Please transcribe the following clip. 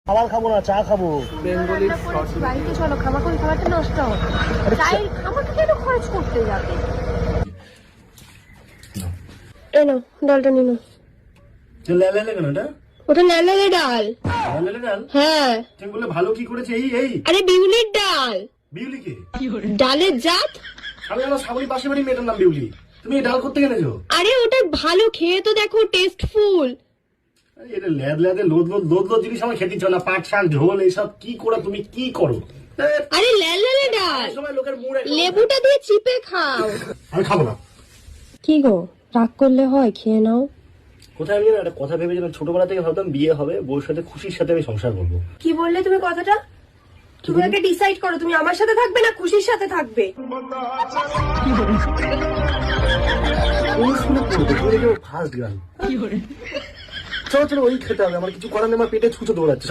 খাবার খাবো না, চা খাবো। বেঙ্গলি বাড়িতে চলো, খাবারটা নষ্ট হবে। চায়ের খাবারটা কেন খরচ করতে যাবে? এনো ডালটা নিনো। লেলে কেন এটা? ওটা লেলে ডাল। লেলে ডাল? হ্যাঁ। তুমি বলে ভালো কি করেছে? এই আরে বিউলির ডাল। বিউলি কে? ডালের জাত। আমি আমার সামনে পাশে বাড়ি মেয়েটার নাম বিউলি। তুমি এই ডাল করতে গেছো? আরে ওটা ভালো, খেয়ে তো দেখো, টেস্টফুল। এটা ল্যাদ লোদ জিনিস আমার খেতে ইচ্ছে না। পাট শাক ঝোল এইসব কি করে তুমি কি করো? আরে লেলে ডাল, সময় লোকের মুড়ে লেবুটা দিয়ে চিপে খাও। আমি খাবো না। কি গো, রাগ করলে হয়, খেয়ে নাও। কোথায় আমি একটা কথা ভেবেছিলাম, ছোটবেলা থেকে ভাবতাম বিয়ে হবে, বউর সাথে খুশির সাথে আমি সংসার করবো। কি বললে তুমি কথাটা? তুমি আগে ডিসাইড করো, তুমি আমার সাথে থাকবে না খুশির সাথে থাকবে। ফার্স্ট গান। চলো ওই খেতে হবে, আমার কিছু করার নেই, আমার পেটে ছুঁচো দৌড়াচ্ছে।